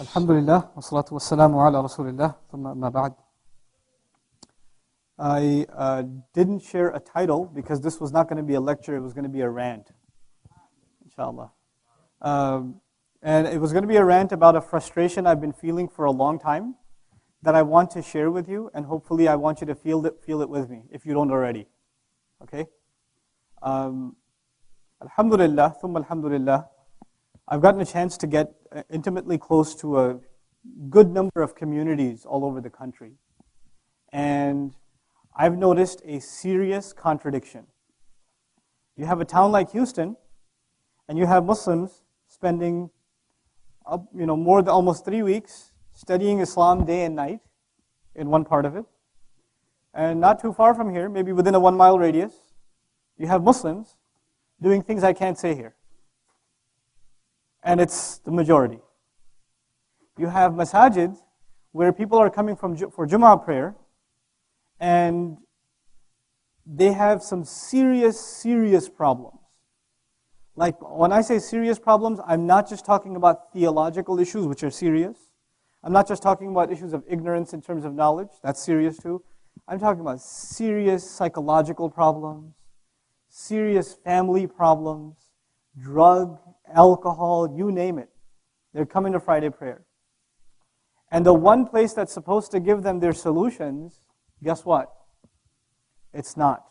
Alhamdulillah, wassalatu wassalamu ala rasulillah, thumma amma ba'd. I didn't share a title because this was not going to be a lecture, it was going to be a rant, inshallah. And it was going to be a rant about a frustration I've been feeling for a long time that I want to share with you, and hopefully I want you to feel it with me, if you don't already. Okay? Alhamdulillah, thumma alhamdulillah, I've gotten a chance to get intimately close to a good number of communities all over the country. And I've noticed a serious contradiction. You have a town like Houston, and you have Muslims spending more than almost 3 weeks studying Islam day and night in one part of it. And not too far from here, maybe within a 1 mile radius, you have Muslims doing things I can't say here. And it's the majority. You have masajid where people are coming for Jummah prayer, and they have some serious problems. Like, when I say serious problems, I'm not just talking about theological issues, which are serious. I'm not just talking about issues of ignorance in terms of knowledge. That's serious too. I'm talking about serious psychological problems, serious family problems, drug, alcohol, you name it. They're coming to Friday prayer. And the one place that's supposed to give them their solutions, guess what? It's not.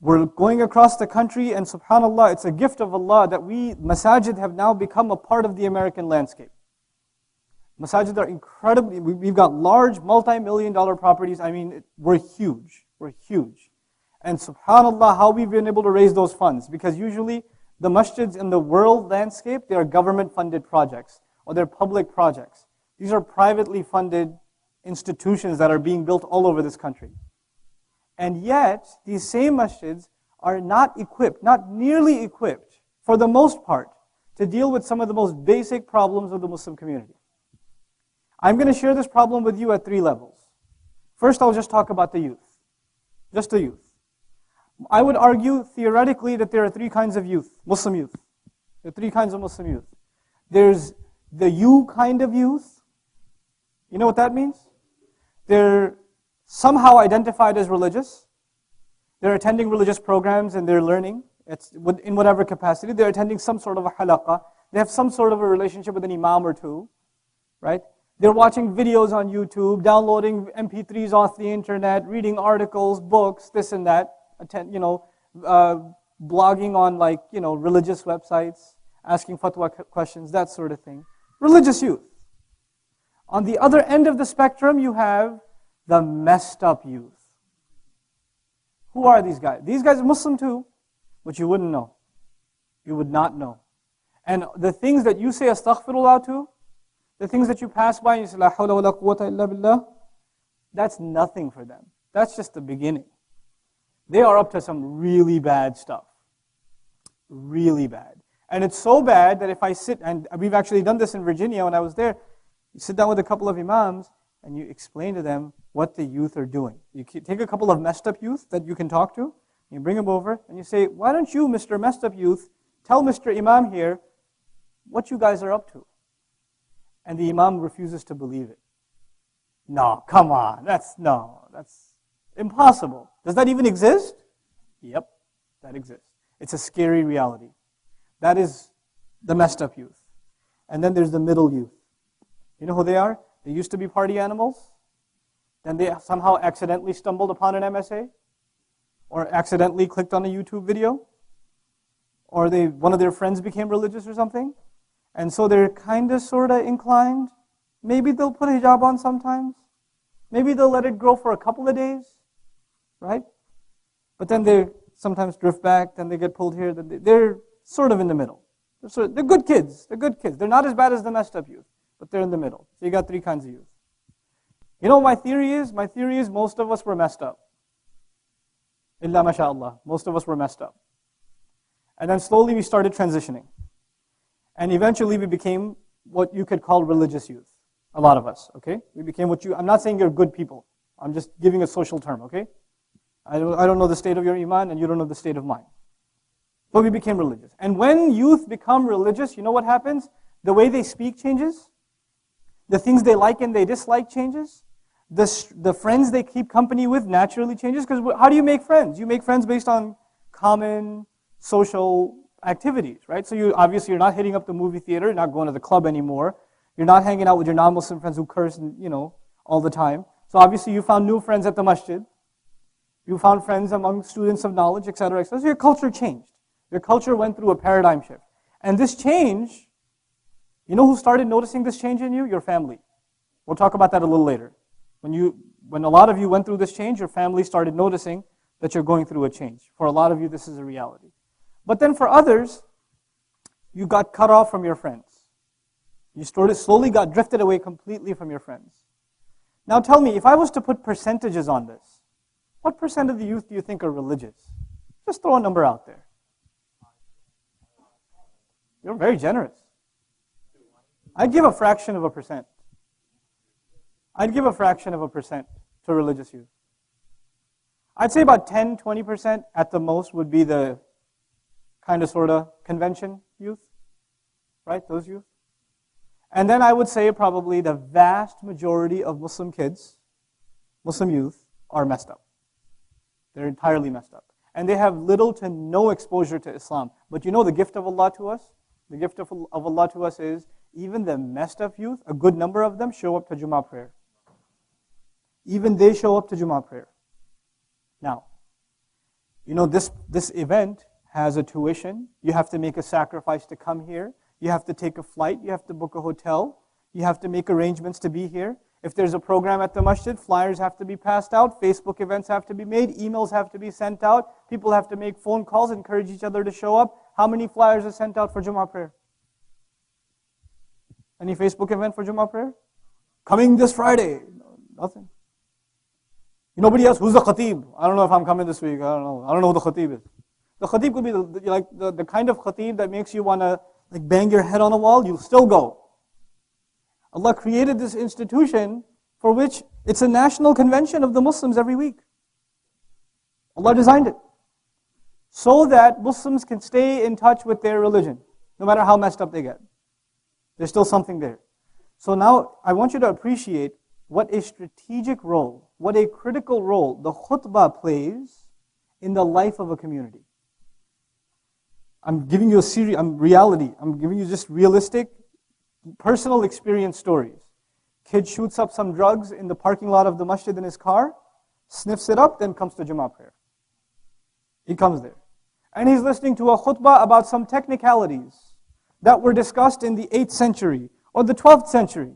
We're going across the country, and subhanAllah, it's a gift of Allah that masajid have now become a part of the American landscape. Masajid are incredibly, we've got large multi-million-dollar properties. I mean, we're huge. We're huge. And subhanAllah, how we've been able to raise those funds. Because usually, the masjids in the world landscape, they are government-funded projects, or they're public projects. These are privately funded institutions that are being built all over this country. And yet, these same masjids are not equipped, not nearly equipped, for the most part, to deal with some of the most basic problems of the Muslim community. I'm going to share this problem with you at 3 levels. First, I'll just talk about the youth. Just the youth. I would argue, theoretically, that there are 3 kinds of youth, Muslim youth. There are 3 kinds of Muslim youth. There's the you kind of youth. You know what that means? They're somehow identified as religious. They're attending religious programs and they're learning in whatever capacity. They're attending some sort of a halaqah. They have some sort of a relationship with an imam or two, right? They're watching videos on YouTube, downloading MP3s off the internet, reading articles, books, this and that. Blogging on religious websites, asking fatwa questions, that sort of thing. Religious youth. On the other end of the spectrum, you have the messed up youth. Who are these guys? These guys are Muslim too, but you wouldn't know. You would not know. And the things that you say astaghfirullah to, the things that you pass by and you say la hawla wa la quwwata illa billah, that's nothing for them. That's just the beginning. They are up to some really bad stuff. Really bad. And it's so bad that if I sit, and we've actually done this in Virginia when I was there, you sit down with a couple of imams and you explain to them what the youth are doing. You take a couple of messed up youth that you can talk to, you bring them over, and you say, why don't you, Mr. Messed Up Youth, tell Mr. Imam here what you guys are up to? And the imam refuses to believe it. No, come on, that's impossible. Does that even exist? Yep, that exists. It's a scary reality. That is the messed up youth. And then there's the middle youth. You know who they are? They used to be party animals. Then they somehow accidentally stumbled upon an MSA. Or accidentally clicked on a YouTube video. Or one of their friends became religious or something. And so they're kind of, sort of inclined. Maybe they'll put hijab on sometimes. Maybe they'll let it grow for a couple of days. Right? But then they sometimes drift back, then they get pulled here. They're sort of in the middle. They're good kids. They're good kids. They're not as bad as the messed up youth, but they're in the middle. So you got 3 kinds of youth. You know what my theory is? My theory is most of us were messed up. Illa masha'Allah. Most of us were messed up. And then slowly we started transitioning. And eventually we became what you could call religious youth. A lot of us, okay? We became I'm not saying you're good people. I'm just giving a social term, okay? I don't know the state of your iman, and you don't know the state of mine. But we became religious. And when youth become religious, you know what happens? The way they speak changes. The things they like and they dislike changes. The friends they keep company with naturally changes. Because how do you make friends? You make friends based on common social activities, right? So obviously you're not hitting up the movie theater, you're not going to the club anymore. You're not hanging out with your non-Muslim friends who curse, all the time. So obviously you found new friends at the masjid. You found friends among students of knowledge, etc., etc. So your culture changed. Your culture went through a paradigm shift. And this change, you know who started noticing this change in you? Your family. We'll talk about that a little later. When a lot of you went through this change, your family started noticing that you're going through a change. For a lot of you, this is a reality. But then for others, you got cut off from your friends. You slowly got drifted away completely from your friends. Now tell me, if I was to put percentages on this, what percent of the youth do you think are religious? Just throw a number out there. You're very generous. I'd give a fraction of a percent. I'd give a fraction of a percent to religious youth. I'd say about 10, 20% at the most would be the kind of sort of convention youth, right? Those youth. And then I would say probably the vast majority of Muslim kids, Muslim youth, are messed up. They're entirely messed up. And they have little to no exposure to Islam. But you know the gift of Allah to us? The gift of Allah to us is even the messed up youth, a good number of them show up to Jummah prayer. Even they show up to Jummah prayer. Now, this event has a tuition. You have to make a sacrifice to come here. You have to take a flight. You have to book a hotel. You have to make arrangements to be here. If there's a program at the masjid, flyers have to be passed out. Facebook events have to be made. Emails have to be sent out. People have to make phone calls, encourage each other to show up. How many flyers are sent out for Jummah prayer? Any Facebook event for Jummah prayer? Coming this Friday. Nothing. Nobody else. Who's the khatib? I don't know if I'm coming this week. I don't know who the khatib is. The khatib could be the kind of khatib that makes you want to bang your head on a wall. You'll still go. Allah created this institution for which it's a national convention of the Muslims every week. Allah designed it so that Muslims can stay in touch with their religion, no matter how messed up they get. There's still something there. So now I want you to appreciate what a strategic role, what a critical role the khutbah plays in the life of a community. I'm giving you reality. I'm giving you just realistic, personal experience stories. Kid shoots up some drugs in the parking lot of the masjid in his car, sniffs it up, then comes to Jummah prayer. He comes there. And he's listening to a khutbah about some technicalities that were discussed in the 8th century or the 12th century.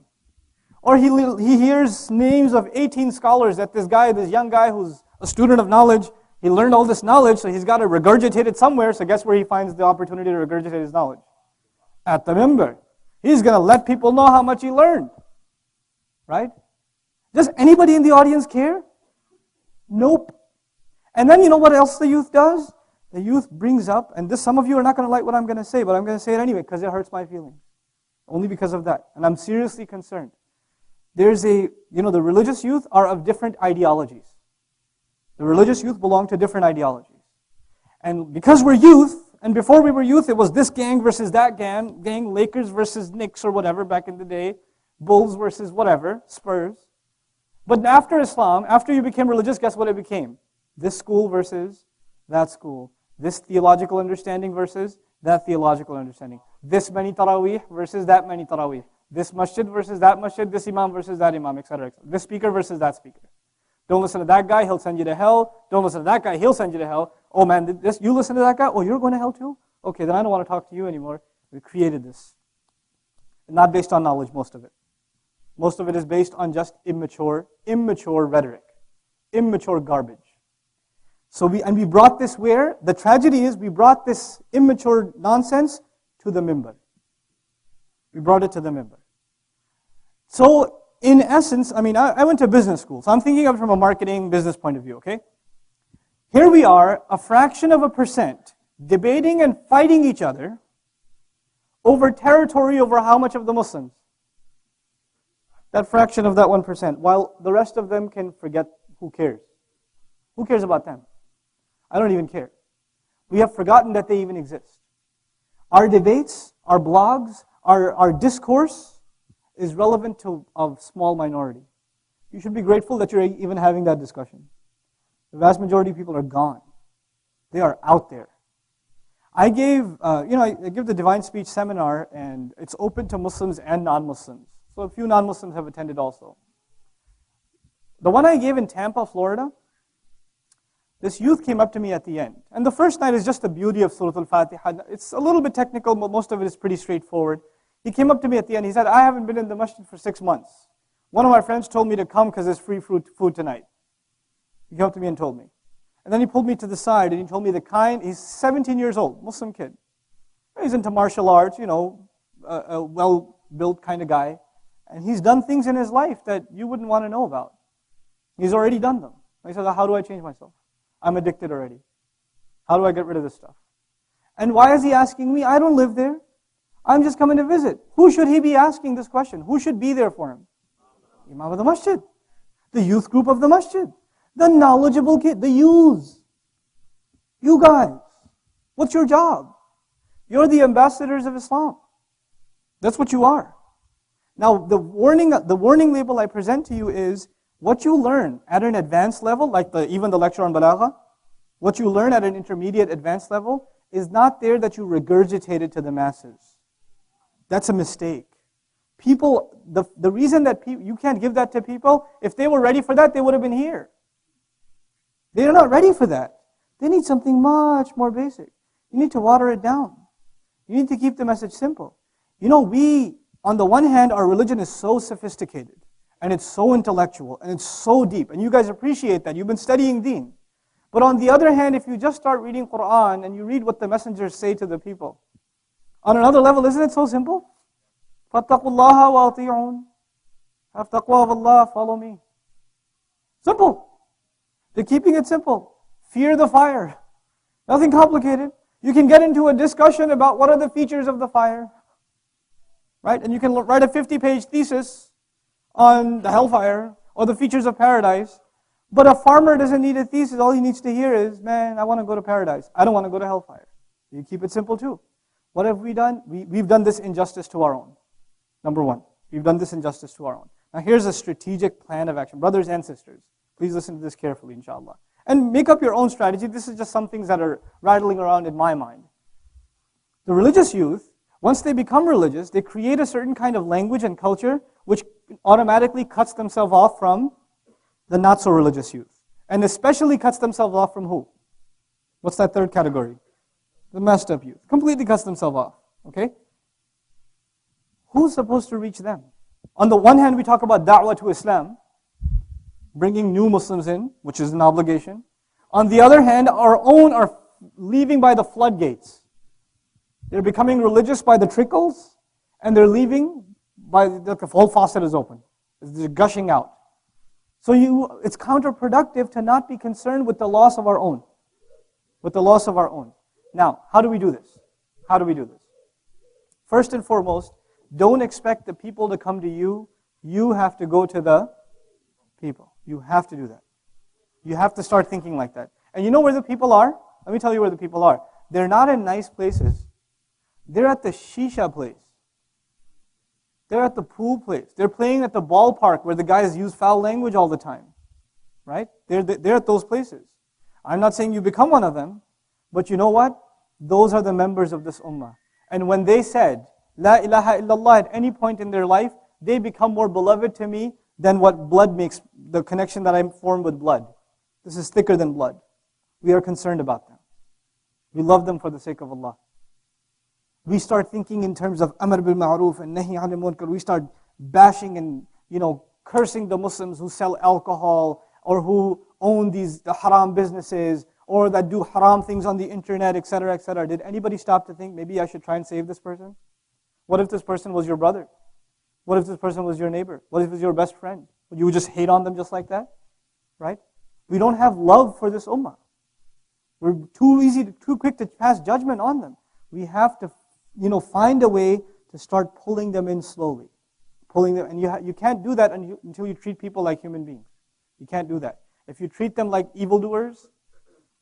Or he hears names of 18 scholars that this young guy who's a student of knowledge, he learned all this knowledge, so he's got to regurgitate it somewhere, so guess where he finds the opportunity to regurgitate his knowledge? At the minbar. He's going to let people know how much he learned. Right? Does anybody in the audience care? Nope. And then you know what else the youth does? The youth brings up, and some of you are not going to like what I'm going to say, but I'm going to say it anyway because it hurts my feelings. Only because of that. And I'm seriously concerned. The religious youth are of different ideologies. The religious youth belong to different ideologies. And because we're youth, and before we were youth, it was this gang versus that gang, Lakers versus Knicks or whatever back in the day, Bulls versus whatever, Spurs. But after Islam, after you became religious, guess what it became? This school versus that school. This theological understanding versus that theological understanding. This many tarawih versus that many tarawih. This masjid versus that masjid, this imam versus that imam, etc., etc. This speaker versus that speaker. Don't listen to that guy, he'll send you to hell. Don't listen to that guy, he'll send you to hell. Oh man, you listen to that guy? Oh, you're going to hell too? Okay, then I don't want to talk to you anymore. We created this. Not based on knowledge, most of it. Most of it is based on just immature rhetoric. Immature garbage. So we brought this where? The tragedy is we brought this immature nonsense to the minbar. We brought it to the minbar. So, in essence, I went to business school, so I'm thinking of it from a marketing business point of view, okay? Here we are, a fraction of a percent, debating and fighting each other over territory over how much of the Muslims? That fraction of that 1%, while the rest of them can forget, who cares? Who cares about them? I don't even care. We have forgotten that they even exist. Our debates, our blogs, our discourse is relevant to a small minority. You should be grateful that you're even having that discussion. The vast majority of people are gone. They are out there. I give the Divine Speech seminar, and it's open to Muslims and non-Muslims. So a few non-Muslims have attended also. The one I gave in Tampa, Florida, this youth came up to me at the end. And the first night is just the beauty of Surah Al-Fatiha. It's a little bit technical, but most of it is pretty straightforward. He came up to me at the end. He said, I haven't been in the masjid for 6 months. One of my friends told me to come because there's free food tonight. He came up to me and told me. And then he pulled me to the side and he told me he's 17 years old, Muslim kid. He's into martial arts, a well-built kind of guy. And he's done things in his life that you wouldn't want to know about. He's already done them. I said, how do I change myself? I'm addicted already. How do I get rid of this stuff? And why is he asking me? I don't live there. I'm just coming to visit. Who should he be asking this question? Who should be there for him? Imam of the masjid. The youth group of the masjid. The knowledgeable kid. The youths. You guys. What's your job? You're the ambassadors of Islam. That's what you are. Now, the warning label I present to you is what you learn at an advanced level, like even the lecture on Balagha, what you learn at an intermediate advanced level is not there that you regurgitate it to the masses. That's a mistake. People, the reason that you can't give that to people, if they were ready for that, they would have been here. They're not ready for that. They need something much more basic. You need to water it down. You need to keep the message simple. On the one hand, our religion is so sophisticated, and it's so intellectual, and it's so deep, and you guys appreciate that. You've been studying deen. But on the other hand, if you just start reading Quran, and you read what the messengers say to the people, on another level, isn't it so simple? فَاتَّقُوا اللَّهَ وَأَطِيعُونَ. Have taqwa of Allah, follow me. Simple. They're keeping it simple. Fear the fire. Nothing complicated. You can get into a discussion about what are the features of the fire. Right? And you can write a 50-page thesis on the hellfire or the features of paradise. But a farmer doesn't need a thesis. All he needs to hear is, man, I want to go to paradise. I don't want to go to hellfire. You keep it simple too. What have we done? We've done this injustice to our own. Number one, we've done this injustice to our own. Now here's a strategic plan of action. Brothers and sisters, please listen to this carefully, inshallah. And make up your own strategy. This is just some things that are rattling around in my mind. The religious youth, once they become religious, they create a certain kind of language and culture which automatically cuts themselves off from the not-so-religious youth. And especially cuts themselves off from who? What's that third category? The messed up youth. Completely cuts themselves off. Okay? Who's supposed to reach them? On the one hand, we talk about da'wah to Islam, bringing new Muslims in, which is an obligation. On the other hand, our own are leaving by the floodgates. They're becoming religious by the trickles, and they're leaving by the whole faucet is open. They're gushing out. So it's counterproductive to not be concerned with the loss of our own. With the loss of our own. Now, how do we do this? How do we do this? First and foremost, don't expect the people to come to you. You have to go to the people. You have to do that. You have to start thinking like that. And you know where the people are? Let me tell you where the people are. They're not in nice places. They're at the shisha place. They're at the pool place. They're playing at the ballpark where the guys use foul language all the time. Right? They're at those places. I'm not saying you become one of them, but you know what? Those are the members of this ummah. And when they said, La ilaha illallah at any point in their life, they become more beloved to me than what blood makes, the connection that I'm formed with blood. This is thicker than blood. We are concerned about them. We love them for the sake of Allah. We start thinking in terms of amr bil ma'ruf and nahi anil munkar. We start bashing and cursing the Muslims who sell alcohol or who own the haram businesses or that do haram things on the internet, etc., etc. Did anybody stop to think, maybe I should try and save this person? What if this person was your brother? What if this person was your neighbor? What if it was your best friend? Would you just hate on them just like that? Right? We don't have love for this ummah. We're too quick to pass judgment on them. We have to, find a way to start pulling them in slowly. Pulling them, and you can't do that until you treat people like human beings. You can't do that. If you treat them like evildoers,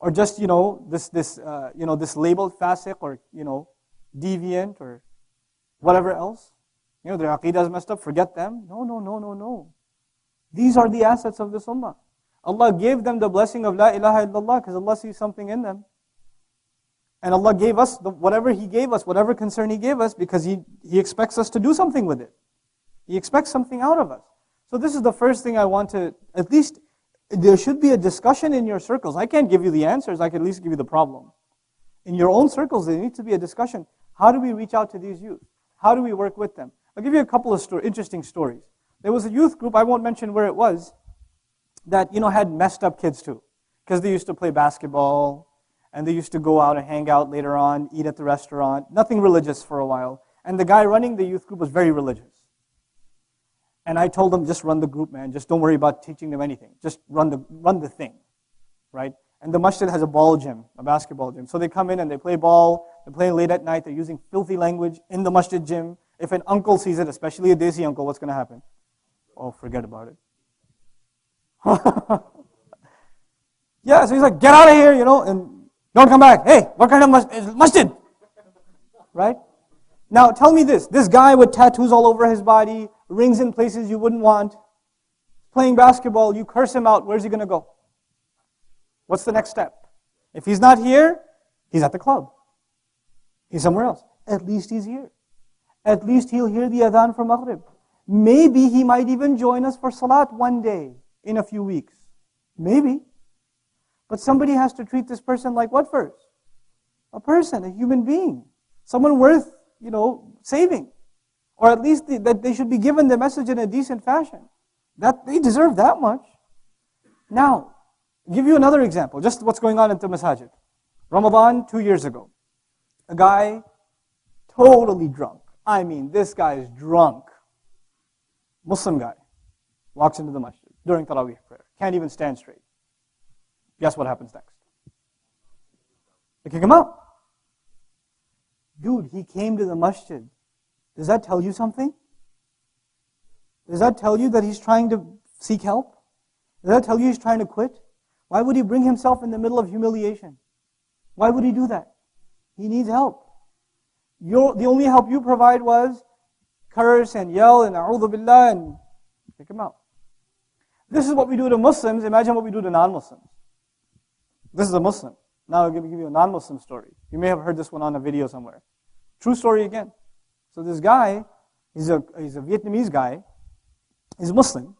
or just, this labeled fasiq or, deviant or Whatever else, their aqidah is messed up, forget them. No, no, no, no, no. These are the assets of this ummah. Allah gave them the blessing of La ilaha illallah because Allah sees something in them. And Allah gave us whatever He gave us, whatever concern He gave us, because He expects us to do something with it. He expects something out of us. So this is the first thing I want to, at least, there should be a discussion in your circles. I can't give you the answers, I can at least give you the problem. In your own circles, there needs to be a discussion. How do we reach out to these youth? How do we work with them? I'll give you a couple of interesting stories. There was a youth group, I won't mention where it was, that had messed up kids too. Because they used to play basketball, and they used to go out and hang out later on, eat at the restaurant, nothing religious for a while. And the guy running the youth group was very religious. And I told them, just run the group, man. Just don't worry about teaching them anything. Just run the thing, right? And the masjid has a ball gym, a basketball gym. So they come in and they play ball, they're playing late at night, they're using filthy language in the masjid gym. If an uncle sees it, especially a desi uncle, what's going to happen? Oh, forget about it. Yeah, so he's like, get out of here, and don't come back. Hey, what kind of masjid? Right? Now, tell me this guy with tattoos all over his body, rings in places you wouldn't want, playing basketball, you curse him out, where's he going to go? What's the next step? If he's not here, he's at the club. He's somewhere else. At least he's here. At least he'll hear the adhan for Maghrib. Maybe he might even join us for Salat one day in a few weeks. Maybe. But somebody has to treat this person like what first? A person, a human being. Someone worth, saving. Or at least that they should be given the message in a decent fashion. That they deserve that much. Now, I'll give you another example, just what's going on at the masajid. Ramadan 2 years ago. A guy, totally drunk. I mean, this guy is drunk. Muslim guy, walks into the masjid during Taraweeh prayer. Can't even stand straight. Guess what happens next? They kick him out. Dude, he came to the masjid. Does that tell you something? Does that tell you that he's trying to seek help? Does that tell you he's trying to quit? Why would he bring himself in the middle of humiliation? Why would he do that? He needs help. The only help you provide was curse and yell and a'udhu billah and kick him out. This is what we do to Muslims. Imagine what we do to non-Muslims. This is a Muslim. Now I'll give you a non-Muslim story. You may have heard this one on a video somewhere. True story again. So this guy, he's a Vietnamese guy. He's Muslim.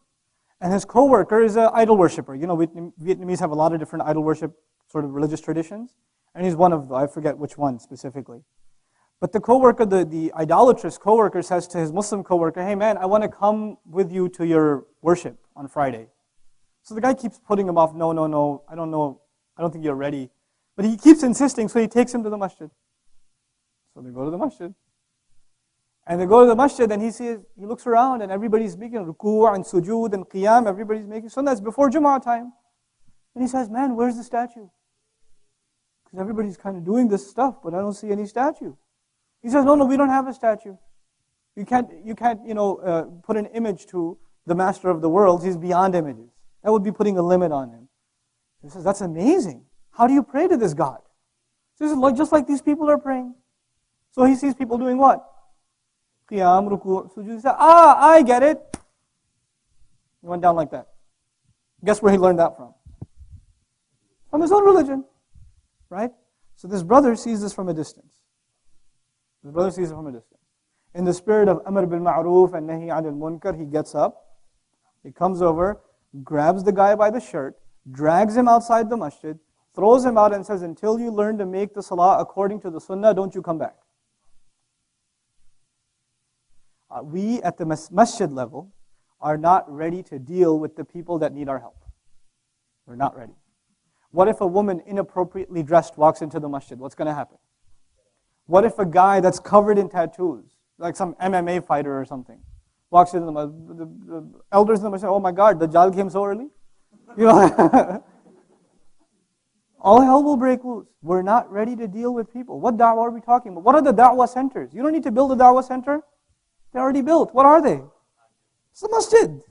And his co-worker is an idol worshiper. Vietnamese have a lot of different idol worship sort of religious traditions. And he's one of them. I forget which one specifically. But the co-worker, the idolatrous co-worker says to his Muslim co-worker, hey man, I want to come with you to your worship on Friday. So the guy keeps putting him off, no, I don't know, I don't think you're ready. But he keeps insisting, so he takes him to the masjid. So they go to the masjid. And they go to the masjid and he looks around and everybody's making ruku' and sujood and qiyam, everybody's making sunnah. It's before Jumu'ah time. And he says, man, where's the statue? Because everybody's kind of doing this stuff, but I don't see any statue. He says, no, we don't have a statue. You can't, put an image to the master of the world. He's beyond images. That would be putting a limit on him. He says, that's amazing. How do you pray to this God? He says, just like these people are praying. So he sees people doing what? Qiyam, ruku', sujood. He says, I get it. He went down like that. Guess where he learned that from? From his own religion. Right? So this brother sees this from a distance. His brother sees it from a distance. In the spirit of Amr bil Ma'ruf and Nahi Anil Munkar, he gets up, he comes over, grabs the guy by the shirt, drags him outside the masjid, throws him out and says, until you learn to make the salah according to the sunnah, don't you come back. We at the masjid level are not ready to deal with the people that need our help. We're not ready. What if a woman inappropriately dressed walks into the masjid? What's going to happen? What if a guy that's covered in tattoos, like some MMA fighter or something, walks into the elders in the masjid, oh my God, Dajjal came so early? All hell will break loose. We're not ready to deal with people. What da'wah are we talking about? What are the da'wah centers? You don't need to build a da'wah center. They're already built. What are they? It's the masjid.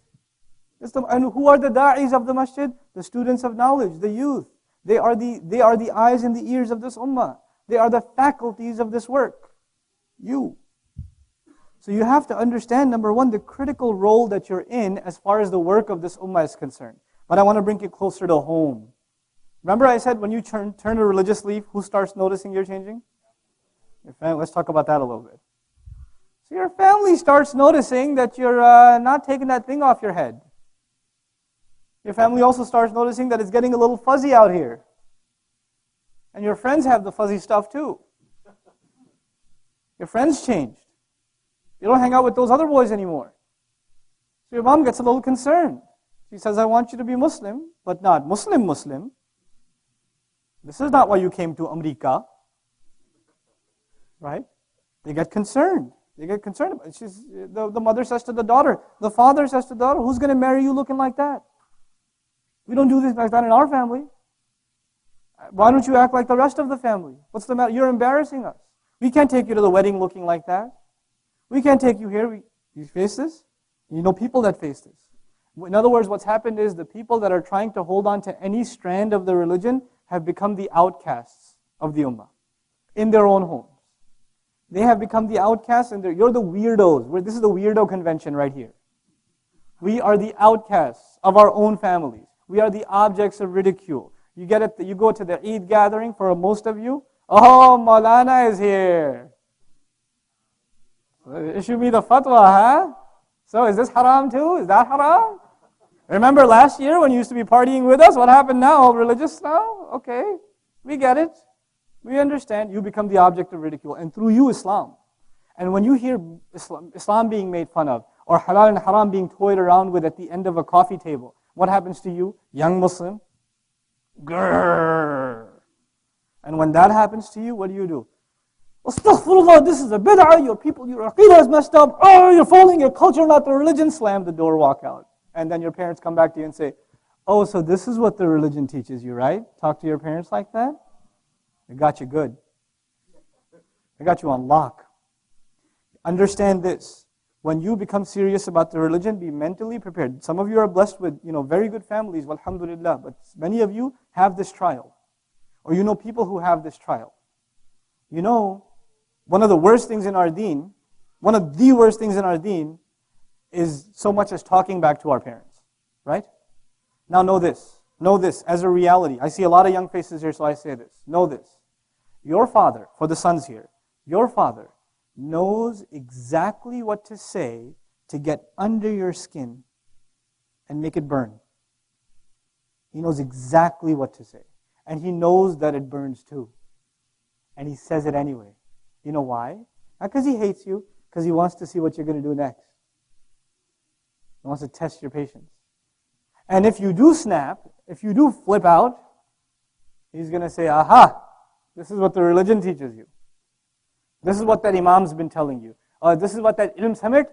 And who are the da'is of the masjid? The students of knowledge, the youth. They are the eyes and the ears of this ummah. They are the faculties of this work. You. So you have to understand, number one, the critical role that you're in as far as the work of this ummah is concerned. But I want to bring it closer to home. Remember I said when you turn a religious leaf, who starts noticing you're changing? Your family. Let's talk about that a little bit. So your family starts noticing that you're not taking that thing off your head. Your family also starts noticing that it's getting a little fuzzy out here. And your friends have the fuzzy stuff too. Your friends changed. You don't hang out with those other boys anymore. So your mom gets a little concerned. She says, I want you to be Muslim, but not Muslim. This is not why you came to America. Right? They get concerned. They get concerned. The mother says to the daughter, the father says to the daughter, who's going to marry you looking like that? We don't do this like that in our family. Why don't you act like the rest of the family? What's the matter? You're embarrassing us. We can't take you to the wedding looking like that. We can't take you here. You face this? You know people that face this. In other words, what's happened is the people that are trying to hold on to any strand of the religion have become the outcasts of the ummah in their own homes. They have become the outcasts, and you're the weirdos. This is the weirdo convention right here. We are the outcasts of our own families. We are the objects of ridicule. You go to the Eid gathering for most of you. Oh, Maulana is here. Issue me the fatwa, huh? So is this haram too? Is that haram? Remember last year when you used to be partying with us? What happened now? All religious now? Okay, we get it. We understand. You become the object of ridicule. And through you, Islam. And when you hear Islam being made fun of, or halal and haram being toyed around with at the end of a coffee table, what happens to you? Young Muslim? Grrr. And when that happens to you, what do? Astaghfirullah, this is a bid'ah, your aqidah is messed up, oh, you're following your culture, not the religion, slam the door, walk out. And then your parents come back to you and say, oh, so this is what the religion teaches you, right? Talk to your parents like that? I got you good. I got you on lock. Understand this. When you become serious about the religion, be mentally prepared. Some of you are blessed with, very good families, walhamdulillah, but many of you have this trial. Or you know people who have this trial. One of the worst things in our deen, one of the worst things in our deen is so much as talking back to our parents, right? Now know this as a reality. I see a lot of young faces here, so I say this. Know this. Your father, for the sons here, your father knows exactly what to say to get under your skin and make it burn. He knows exactly what to say. And he knows that it burns too. And he says it anyway. You know why? Not because he hates you, because he wants to see what you're going to do next. He wants to test your patience. And if you do snap, if you do flip out, he's going to say, aha, this is what the religion teaches you. This is what that imam's been telling you. This is what that ilm samit.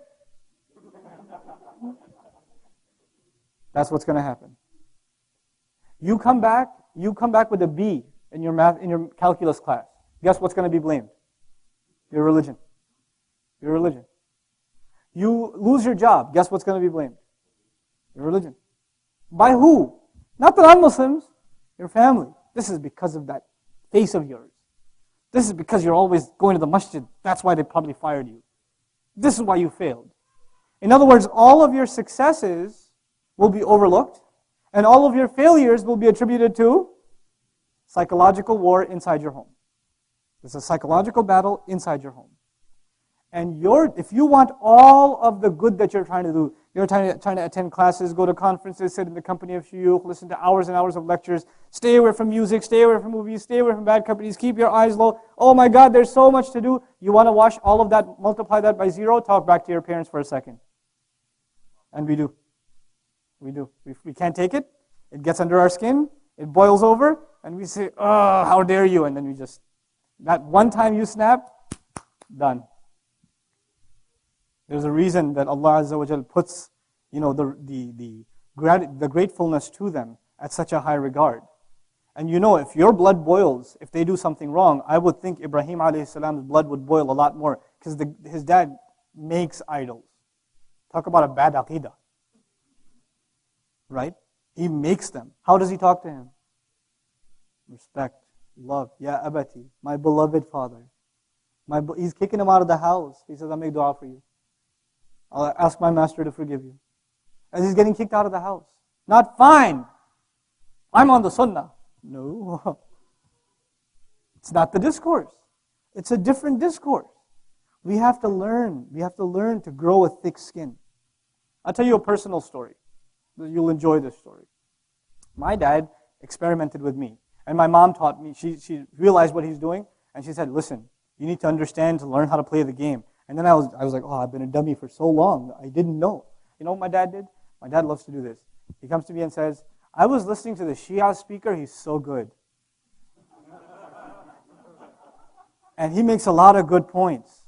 That's what's going to happen. You come back with a B in your calculus class. Guess what's going to be blamed? Your religion. Your religion. You lose your job. Guess what's going to be blamed? Your religion. By who? Not the non-Muslims. Your family. This is because of that face of yours. This is because you're always going to the masjid. That's why they probably fired you. This is why you failed. In other words, all of your successes will be overlooked, and all of your failures will be attributed to psychological war inside your home. It's a psychological battle inside your home. And if you want all of the good that you're trying to do, you're trying to attend classes, go to conferences, sit in the company of shuyukh, listen to hours and hours of lectures, stay away from music, stay away from movies, stay away from bad companies, keep your eyes low. Oh my God, there's so much to do. You want to wash all of that, multiply that by 0, talk back to your parents for a second. And we do. We do. We can't take it. It gets under our skin. It boils over. And we say, oh, how dare you? And then we just, that one time you snap, done. There's a reason that Allah Azza wa Jal puts, the gratefulness to them at such a high regard. And if your blood boils, if they do something wrong, I would think Ibrahim alayhi salam's blood would boil a lot more because his dad makes idols. Talk about a bad aqidah. Right? He makes them. How does he talk to him? Respect, love. Ya abati, my beloved father. He's kicking him out of the house. He says, I make dua for you. I'll ask my master to forgive you. As he's getting kicked out of the house. Not fine. I'm on the sunnah. No. It's not the discourse. It's a different discourse. We have to learn. We have to learn to grow a thick skin. I'll tell you a personal story. You'll enjoy this story. My dad experimented with me. And my mom taught me. She realized what he's doing. And she said, listen, you need to understand to learn how to play the game. And then I was like, oh, I've been a dummy for so long. I didn't know. You know what my dad did? My dad loves to do this. He comes to me and says, I was listening to the Shia speaker. He's so good. And he makes a lot of good points.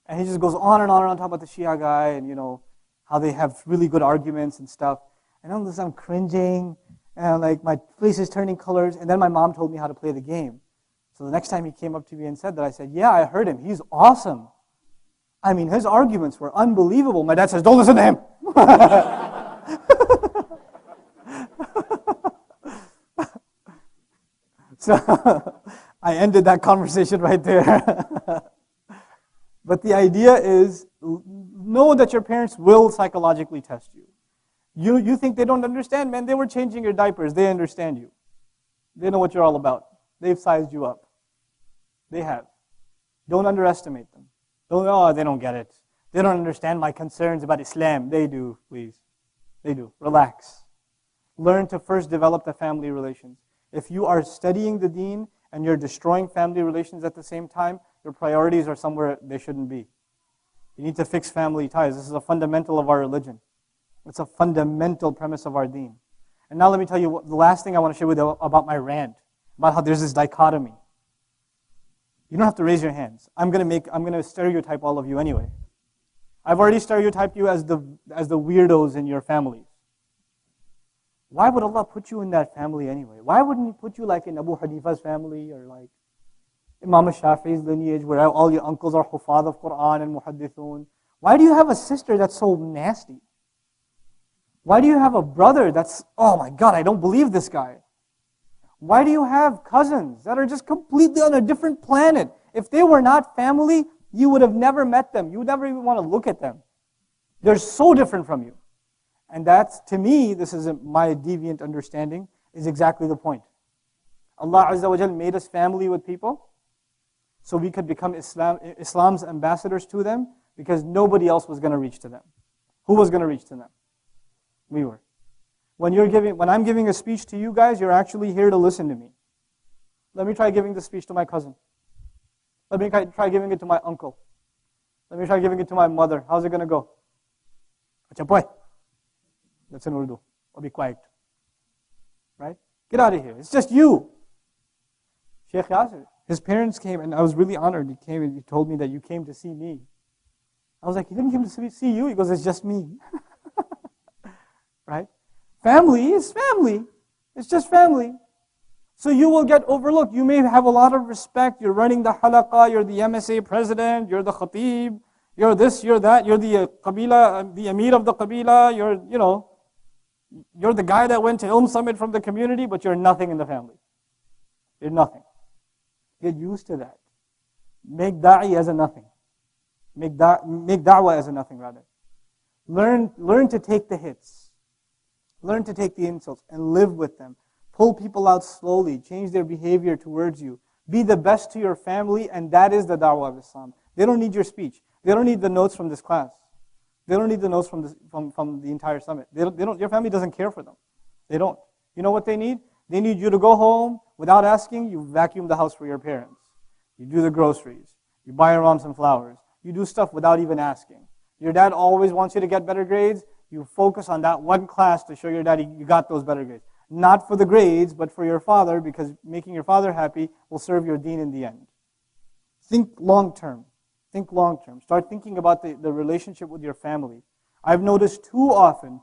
And he just goes on and on and on talking about the Shia guy and, how they have really good arguments and stuff. And I'm cringing, and like my face is turning colors. And then my mom told me how to play the game. So the next time he came up to me and said that, I said, yeah, I heard him. He's awesome. I mean, his arguments were unbelievable. My dad says, don't listen to him. So I ended that conversation right there. But the idea is, know that your parents will psychologically test you. You think they don't understand? Man, they were changing your diapers. They understand you. They know what you're all about. They've sized you up. They have. Don't underestimate them. They don't get it. They don't understand my concerns about Islam. They do, please. They do. Relax. Learn to first develop the family relations. If you are studying the deen and you're destroying family relations at the same time, your priorities are somewhere they shouldn't be. You need to fix family ties. This is a fundamental of our religion. It's a fundamental premise of our deen. And now let me tell you the last thing I want to share with you about my rant, about how there's this dichotomy. You don't have to raise your hands. I'm going to stereotype all of you anyway. I've already stereotyped you as the weirdos in your families. Why would Allah put you in that family anyway? Why wouldn't He put you like in Abu Hanifa's family or like Imam Shafi'i's lineage where all your uncles are hufad of Quran and muhaddithun? Why do you have a sister that's so nasty? Why do you have a brother that's, oh my God, I don't believe this guy? Why do you have cousins that are just completely on a different planet? If they were not family, you would have never met them. You would never even want to look at them. They're so different from you. And that's, to me, this is my deviant understanding, is exactly the point. Allah Azza wa Jal made us family with people so we could become Islam's ambassadors to them because nobody else was going to reach to them. Who was going to reach to them? We were. When I'm giving a speech to you guys, you're actually here to listen to me. Let me try giving the speech to my cousin. Let me try giving it to my uncle. Let me try giving it to my mother. How's it going to go? Acha boy. That's in Urdu. Or be quiet. Right? Get out of here. It's just you. Sheikh Yasir, his parents came, and I was really honored. He came and he told me that you came to see me. I was like, he didn't come to see you. He goes, it's just me. Right? Family is family. It's just family. So you will get overlooked. You may have a lot of respect. You're running the halaqah. You're the MSA president. You're the khatib. You're this, you're that. You're the qabila, the amir of the qabila. You're the guy that went to Ilm Summit from the community, but you're nothing in the family. You're nothing. Get used to that. Make da'i as a nothing. Make da'wah as a nothing, rather. Learn to take the hits. Learn to take the insults and live with them. Pull people out slowly. Change their behavior towards you. Be the best to your family, and that is the da'wah of Islam. They don't need your speech. They don't need the notes from this class. They don't need the notes from the entire summit. Your family doesn't care for them. They don't. You know what they need? They need you to go home without asking. You vacuum the house for your parents. You do the groceries. You buy your mom some flowers. You do stuff without even asking. Your dad always wants you to get better grades. You focus on that one class to show your daddy you got those better grades. Not for the grades, but for your father, because making your father happy will serve your deen in the end. Think long term. Think long term. Start thinking about the relationship with your family. I've noticed too often,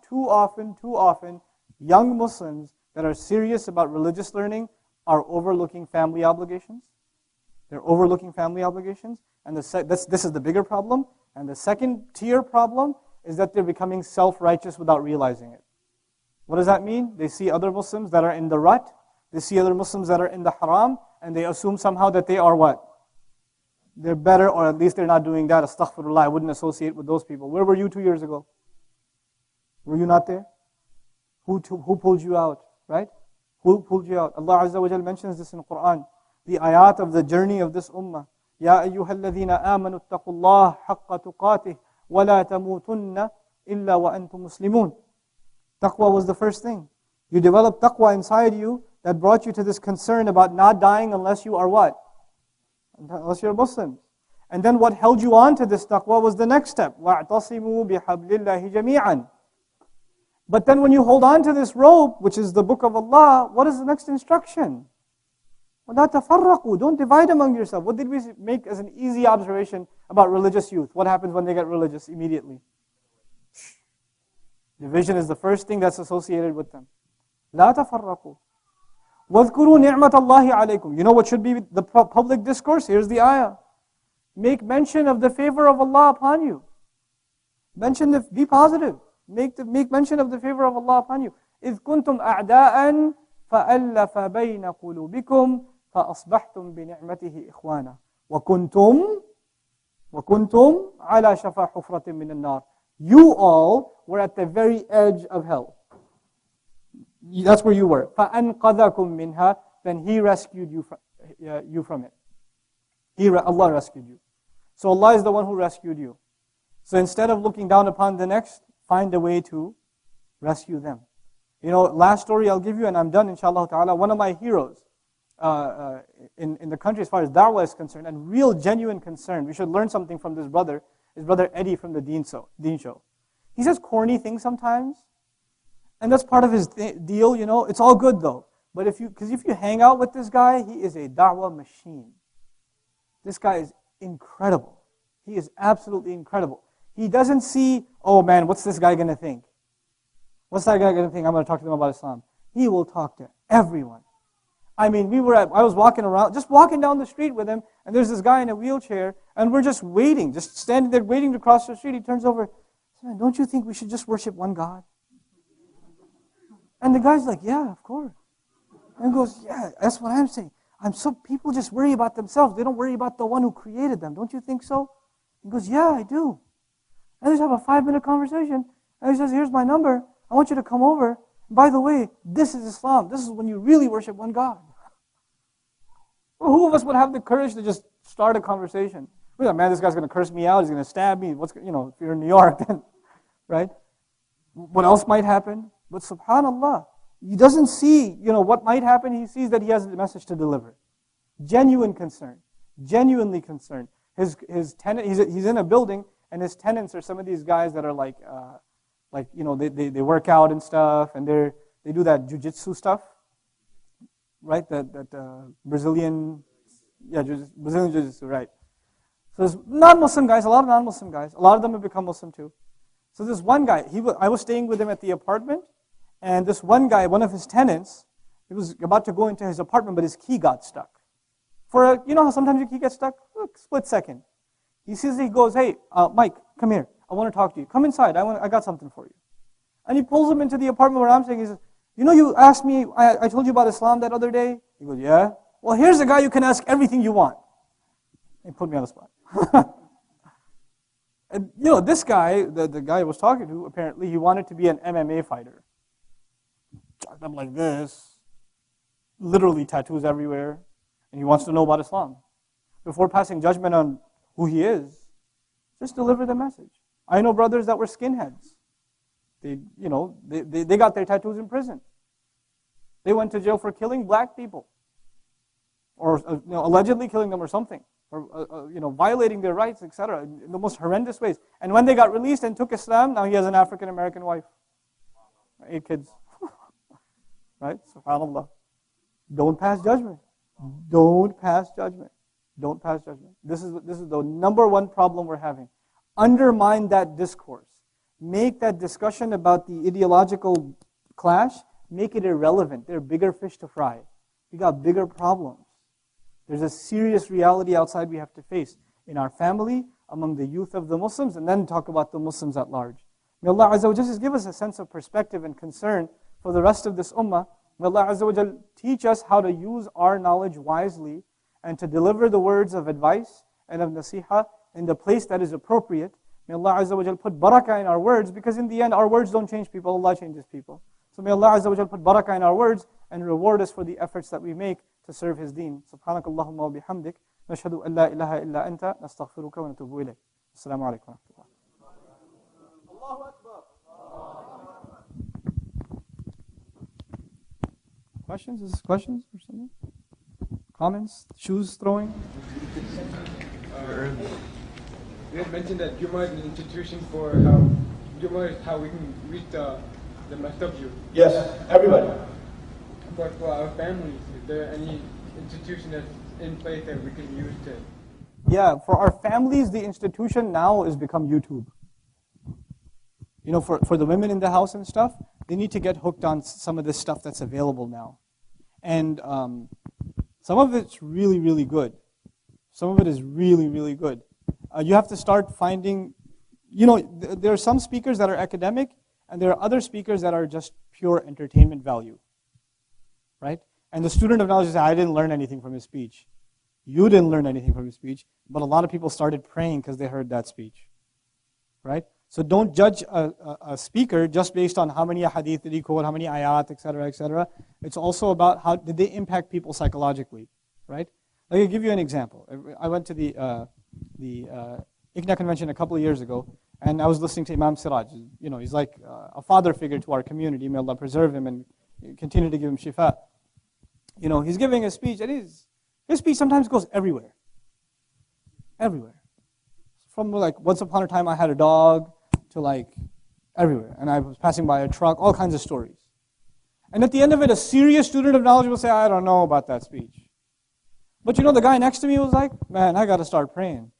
young Muslims that are serious about religious learning are overlooking family obligations. They're overlooking family obligations. And this is the bigger problem. And the second tier problem is that they're becoming self-righteous without realizing it. What does that mean? They see other Muslims that are in the rut. They see other Muslims that are in the haram. And they assume somehow that they are what? They're better, or at least they're not doing that. Astaghfirullah, I wouldn't associate with those people. Where were you 2 years ago? Were you not there? Who pulled you out, right? Who pulled you out? Allah Azza wa Jal mentions this in the Quran. The ayat of the journey of this ummah. يَا أَيُّهَا الَّذِينَ آمَنُوا اتَّقُوا اللَّهَ حَقَّ تُقَاتِهِ وَلَا تَمُوتُنَّ إِلَّا وَأَنْتُمْ مُسْلِمُونَ. Taqwa was the first thing. You developed taqwa inside you that brought you to this concern about not dying unless you are what? Unless you're Muslims. And then what held you on to this taqwa was the next step. وَاعْتَصِمُوا بِحَبْلِ اللَّهِ جَمِيعًا. But then when you hold on to this rope, which is the book of Allah, what is the next instruction? وَلَا تَفَرَّقُوا. Don't divide among yourself. What did we make as an easy observation about religious youth? What happens when they get religious immediately? Division is the first thing that's associated with them. لَا تَفَرَّقُوا. وَاذْكُرُوا نِعْمَةَ اللَّهِ عَلَيْكُمْ. You know what should be the public discourse? Here's the ayah. Make mention of the favor of Allah upon you. Be positive. Make mention of the favor of Allah upon you. إِذْ كُنْتُمْ أَعْدَاءً فَأَلَّفَ بَيْنَ قُلُوبِكُمْ فَأَصْبَحْتُمْ بِنِعْمَتِهِ إِخْوَانًا وَكُنْتُمْ عَلَى شَفَا حُفْرَةٍ مِّنَ النَّارِ. You all were at the very edge of hell. That's where you were. فَأَنْقَذَكُمْ مِنْهَا. Then He rescued you from it. Allah rescued you. So Allah is the one who rescued you. So instead of looking down upon the next, find a way to rescue them. You know, last story I'll give you, and I'm done, inshallah ta'ala. One of my heroes in the country as far as da'wah is concerned, and real genuine concern. We should learn something from this brother, his brother Eddie from the Deen Show. He says corny things sometimes, and that's part of his deal, you know. It's all good though. But if you hang out with this guy, he is a da'wah machine. This guy is incredible. He is absolutely incredible. He doesn't see, oh man, what's this guy going to think? What's that guy going to think? I'm going to talk to them about Islam. He will talk to everyone. I mean, I was walking down the street with him, and there's this guy in a wheelchair, and we're just waiting, just standing there waiting to cross the street. He turns over, says, don't you think we should just worship one God? And the guy's like, yeah, of course. And he goes, yeah, that's what I'm saying. People just worry about themselves. They don't worry about the one who created them. Don't you think so? He goes, yeah, I do. And they just have a 5-minute conversation. And he says, here's my number. I want you to come over. By the way, this is Islam. This is when you really worship one God. Well, who of us would have the courage to just start a conversation? We're like, man, this guy's going to curse me out. He's going to stab me. If you're in New York, then, right? What else might happen? But subhanAllah, he doesn't see, what might happen. He sees that he has a message to deliver. Genuine concern. Genuinely concerned. His tenant, he's in a building, and his tenants are some of these guys that are they work out and stuff, and they do that jiu-jitsu stuff, right? That Brazilian jiu-jitsu, right? So there's non-Muslim guys, a lot of non-Muslim guys. A lot of them have become Muslim too. So this one guy, I was staying with him at the apartment, and this one guy, one of his tenants, he was about to go into his apartment, but his key got stuck. You know how sometimes your key gets stuck? A split second. He goes, hey, Mike, come here. I want to talk to you. Come inside. I got something for you. And he pulls him into the apartment where I'm staying. He says, you asked me, I told you about Islam that other day? He goes, yeah. Well, here's a guy you can ask everything you want. He put me on the spot. And this guy, the guy I was talking to, apparently he wanted to be an MMA fighter. Jacked up like this, literally tattoos everywhere, and he wants to know about Islam. Before passing judgment on who he is, just deliver the message. I know brothers that were skinheads. They got their tattoos in prison. They went to jail for killing black people, or allegedly killing them or something, or violating their rights, etc. in the most horrendous ways. And when they got released and took Islam, now he has an African American wife, 8 kids. Right? SubhanAllah. Don't pass judgment. Don't pass judgment. Don't pass judgment. This is the number one problem we're having. Undermine that discourse. Make that discussion about the ideological clash, make it irrelevant. There are bigger fish to fry. We got bigger problems. There's a serious reality outside we have to face in our family, among the youth of the Muslims, and then talk about the Muslims at large. May Allah Azza wa Jalla just give us a sense of perspective and concern for the rest of this ummah. May Allah Azza wa Jalla teach us how to use our knowledge wisely and to deliver the words of advice and of nasiha in the place that is appropriate. May Allah Azza wa Jal put barakah in our words, because in the end our words don't change people, Allah changes people. So may Allah Azza wa Jal put barakah in our words and reward us for the efforts that we make to serve His deen. Subhanakallahumma wa bihamdik. Nashhadu an la ilaha illa anta. Nastaghfiruka wa natubu ilayk. Assalamu alaikum wa rahmatullah. Allahu Akbar. Questions? Is this questions or something? Comments? Shoes throwing? You had mentioned that Jummah is an institution for how Jummah is how we can reach the Mastabju. Yes, everybody. But for our families, is there any institution that's in place that we can use to? Yeah, for our families, the institution now has become YouTube. You know, for the women in the house and stuff, they need to get hooked on some of this stuff that's available now. And some of it's really, really good. Some of it is really, really good. You have to start finding, you know, there are some speakers that are academic, and there are other speakers that are just pure entertainment value, right? And the student of knowledge says, I didn't learn anything from his speech. You didn't learn anything from his speech, but a lot of people started praying because they heard that speech, right? So don't judge a speaker just based on how many hadith did he quote, how many ayat, etc., etc. It's also about how did they impact people psychologically, right? Let me give you an example. I went to the ICNA convention a couple of years ago, and I was listening to Imam Siraj. You know, he's like a father figure to our community. May Allah preserve him and continue to give him shifa. You know, he's giving a speech, and his speech sometimes goes everywhere. Everywhere. From like, once upon a time I had a dog, to like everywhere. And I was passing by a truck, all kinds of stories. And at the end of it, a serious student of knowledge will say, I don't know about that speech. But you know, the guy next to me was like, man, I got to start praying.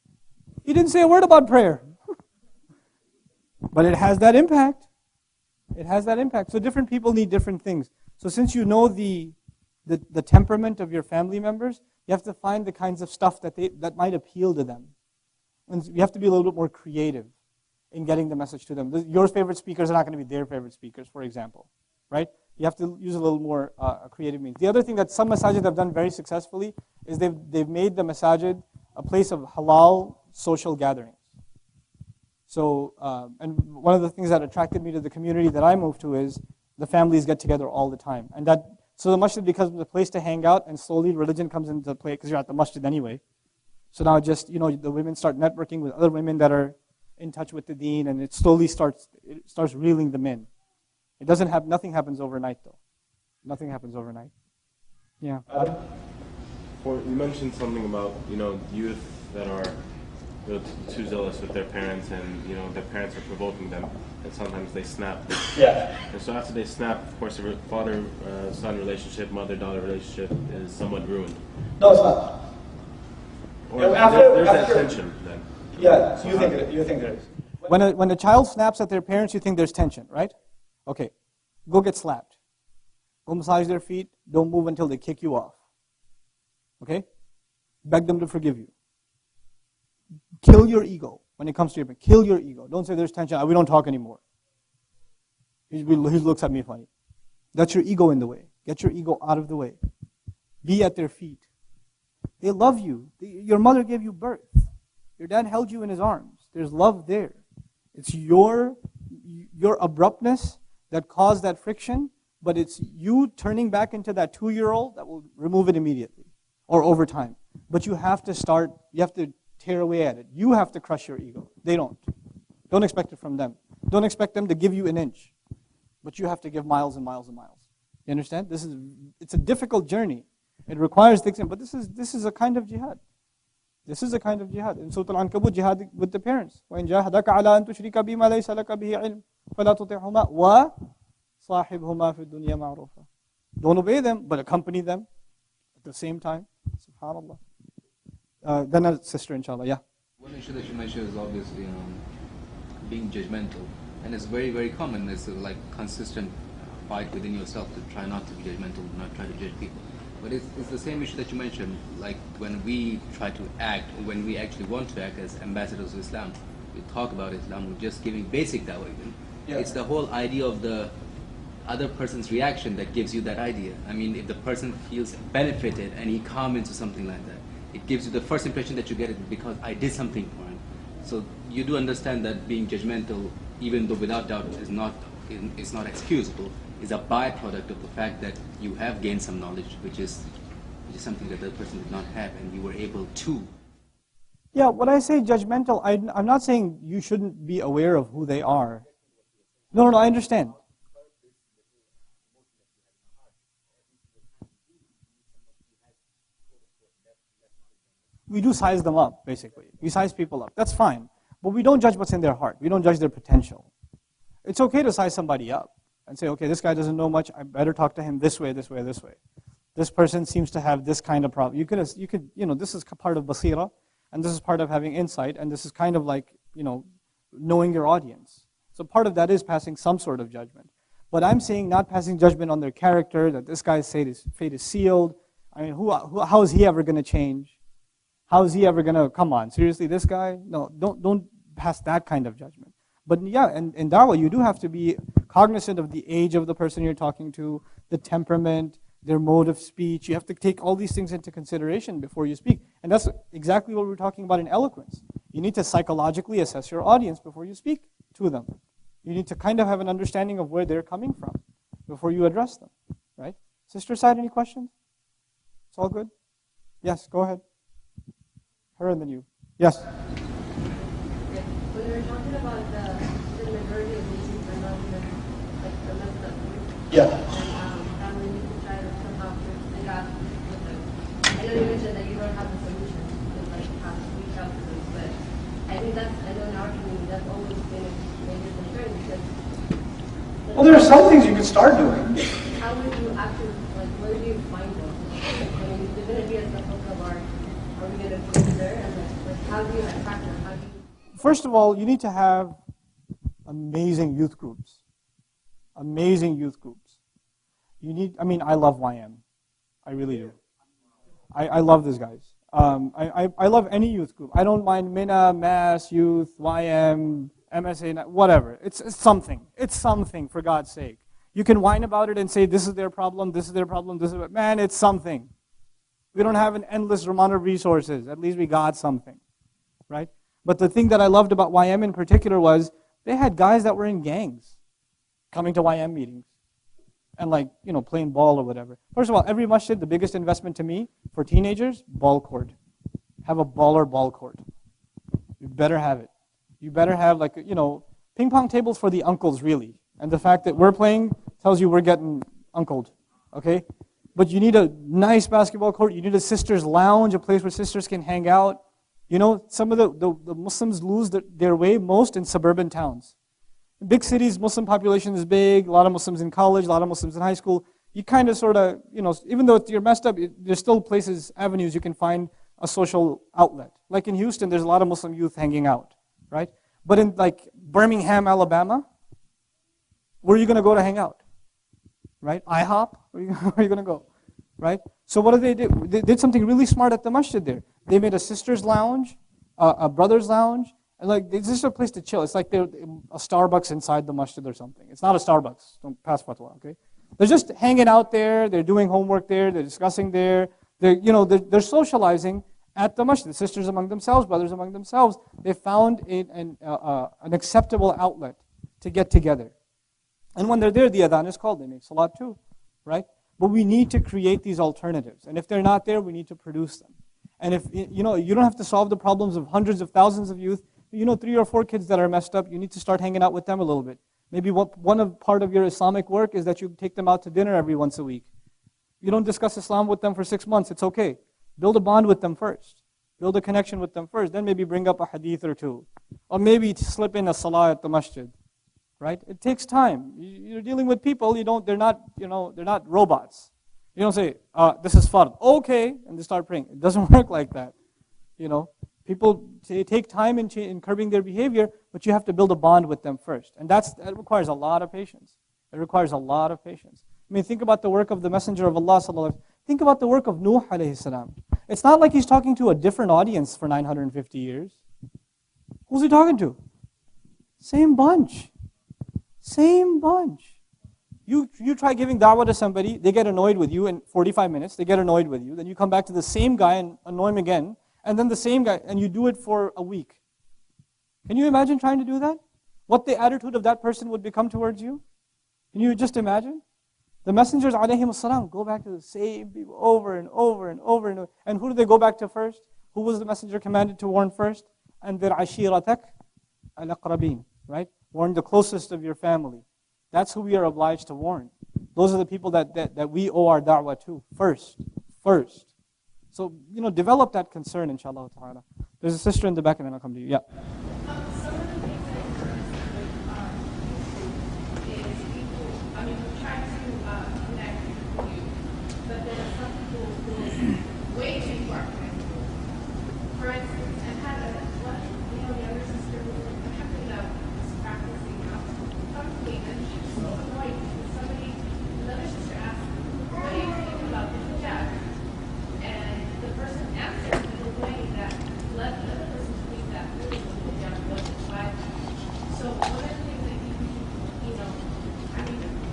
He didn't say a word about prayer. But it has that impact. It has that impact. So different people need different things. So since you know the temperament of your family members, you have to find the kinds of stuff that might appeal to them. And you have to be a little bit more creative in getting the message to them. Your favorite speakers are not going to be their favorite speakers, for example, right? You have to use a little more creative means. The other thing that some masajid have done very successfully is they've made the masajid a place of halal social gatherings. So, and one of the things that attracted me to the community that I moved to is the families get together all the time. And so the masjid becomes a place to hang out, and slowly religion comes into play because you're at the masjid anyway. So now just, you know, the women start networking with other women that are in touch with the deen, and it slowly starts reeling them in. Nothing happens overnight though. Nothing happens overnight. Yeah. You mentioned something about, you know, youth that are too zealous with their parents, and, you know, their parents are provoking them, and sometimes they snap. Yeah. And so after they snap, of course, the father-son relationship, mother-daughter relationship is somewhat ruined. No, it's not. Or there's that tension then. Yeah, so you think there is. When a child snaps at their parents, you think there's tension, right? Okay, go get slapped. Go massage their feet. Don't move until they kick you off. Okay? Beg them to forgive you. Kill your ego when it comes to your parents. Kill your ego. Don't say there's tension. We don't talk anymore. He looks at me funny. That's your ego in the way. Get your ego out of the way. Be at their feet. They love you. Your mother gave you birth. Your dad held you in his arms. There's love there. It's your abruptness that caused that friction, but it's you turning back into that 2-year-old that will remove it immediately or over time. But you have to tear away at it. You have to crush your ego. They don't. Don't expect it from them. Don't expect them to give you an inch, but you have to give miles and miles and miles. You understand? It's a difficult journey. It requires thick, but this is a kind of jihad. This is a kind of jihad. In Surah Al-Ankabut, jihad with the parents. وَإِنْ جَاهَدَكَ عَلَىٰ أَن تُشْرِكَ بِمَا لَيْسَ لَكَ بِهِ عِلْمٍ فَلَا تُطِعْهُمَا وَصَاحِبْهُمَا فِي الدُّنْيَا مَعْرُوفًا. Don't obey them, but accompany them at the same time. SubhanAllah. Then a sister, inshallah. Yeah. One issue that you mentioned is obviously being judgmental. And it's very, very common. It's like consistent fight within yourself to try not to be judgmental, not try to judge people. But it's the same issue that you mentioned, like when we try to act, or when we actually want to act as ambassadors of Islam, we talk about Islam, we're just giving basic dawah. Yeah. It's the whole idea of the other person's reaction that gives you that idea. I mean, if the person feels benefited and he comments or something like that, it gives you the first impression that you get it because I did something for him. So you do understand that being judgmental, even though without doubt is not excusable, is a byproduct of the fact that you have gained some knowledge, which is something that the person did not have, and you were able to. Yeah, when I say judgmental, I'm not saying you shouldn't be aware of who they are. No, I understand. We do size them up, basically. We size people up. That's fine. But we don't judge what's in their heart. We don't judge their potential. It's okay to size somebody up and say, okay, this guy doesn't know much. I better talk to him this way, this way, this way. This person seems to have this kind of problem. You could, this is part of basira, and this is part of having insight, and this is kind of like, knowing your audience. So part of that is passing some sort of judgment. But I'm saying not passing judgment on their character, that this guy's fate is sealed. I mean, how is he ever going to change? How is he ever going to, come on, seriously, this guy? No, don't pass that kind of judgment. But yeah, in da'wah, you do have to be cognizant of the age of the person you're talking to, the temperament, their mode of speech. You have to take all these things into consideration before you speak. And that's exactly what we're talking about in eloquence. You need to psychologically assess your audience before you speak to them. You need to kind of have an understanding of where they're coming from before you address them, right? Sister side, any questions? It's all good? Yes, go ahead. Her and then you. Yes? When we were talking about the majority of Muslims are not even like the messed up group, Yeah. and we need to try to somehow figure out with them. I know you mentioned that you don't have the solution to like how to reach out to them, but I think I know in our community that's always been a major concern because. Well, there are some things you can start doing. How would you actually where do you find them? I mean, if they're going to be at the book of art, are we going to go there and how do you attract them? How do you? First of all, you need to have amazing youth groups. Amazing youth groups. I love YM. I really do. I love these guys. I love any youth group. I don't mind Mina, Mass, Youth, YM, MSA, whatever. It's something. It's something, for God's sake. You can whine about it and say, this is their problem, this is their problem, this is what. Man, it's something. We don't have an endless amount of resources. At least we got something, right? But the thing that I loved about YM in particular was they had guys that were in gangs coming to YM meetings and playing ball or whatever. First of all, every masjid, the biggest investment to me for teenagers, ball court. Have a baller ball court. You better have it. You better have ping pong tables for the uncles really. And the fact that we're playing tells you we're getting uncled, okay? But you need a nice basketball court. You need a sisters' lounge, a place where sisters can hang out. Some of the Muslims lose their way most in suburban towns. In big cities, Muslim population is big, a lot of Muslims in college, a lot of Muslims in high school. You kind of sort of, even though you're messed up, there's still places, avenues you can find a social outlet. Like in Houston, there's a lot of Muslim youth hanging out, right? But in Birmingham, Alabama, where are you going to go to hang out? Right? IHOP? Where are you going to go? Right? So what did they do? They did something really smart at the masjid there. They made a sister's lounge, a brother's lounge, and it's just a place to chill. It's like they're a Starbucks inside the masjid or something. It's not a Starbucks. Don't pass fatwa, okay? They're just hanging out there. They're doing homework there. They're discussing there. They're socializing at the masjid. Sisters among themselves, brothers among themselves. They found an acceptable outlet to get together. And when they're there, the adhan is called. They make salat too, right? But we need to create these alternatives. And if they're not there, we need to produce them. And if, you don't have to solve the problems of hundreds of thousands of youth. 3 or 4 kids that are messed up, you need to start hanging out with them a little bit. Maybe part of your Islamic work is that you take them out to dinner every once a week. You don't discuss Islam with them for 6 months, it's okay. Build a bond with them first. Build a connection with them first. Then maybe bring up a hadith or two. Or maybe slip in a salah at the masjid. Right? It takes time. You're dealing with people. They're not robots. You don't say, this is fard. Okay, and they start praying. It doesn't work like that. People take time in curbing their behavior, but you have to build a bond with them first. And that requires a lot of patience. It requires a lot of patience. Think about the work of the Messenger of Allah sallallahu alaihi wasallam. Think about the work of Nuh alayhi salam. It's not like he's talking to a different audience for 950 years. Who's he talking to? Same bunch. Same bunch. You try giving da'wah to somebody, they get annoyed with you in 45 minutes, they get annoyed with you, then you come back to the same guy and annoy him again, and then the same guy, and you do it for a week. Can you imagine trying to do that? What the attitude of that person would become towards you? Can you just imagine? The messengers, alayhim salam, go back to the same people over and over and over and over. And who did they go back to first? Who was the messenger commanded to warn first? أَنذِرْ عَشِيرَتَكَ الْأَقْرَبِينَ. Right? Warn the closest of your family. That's who we are obliged to warn. Those are the people that we owe our da'wah to first. First. So, develop that concern, inshallah ta'ala. There's a sister in the back, and then I'll come to you. Yeah. Some of the things that encourage is people, try to connect with you, but there are some people who way too far connected. For instance, I've had a younger sister who was practicing come to me, and she was so annoyed because another sister asked, what do you think about the hijab? And the person answered in a way that led the other person to think that really the hijab wasn't Bible. So one of the things that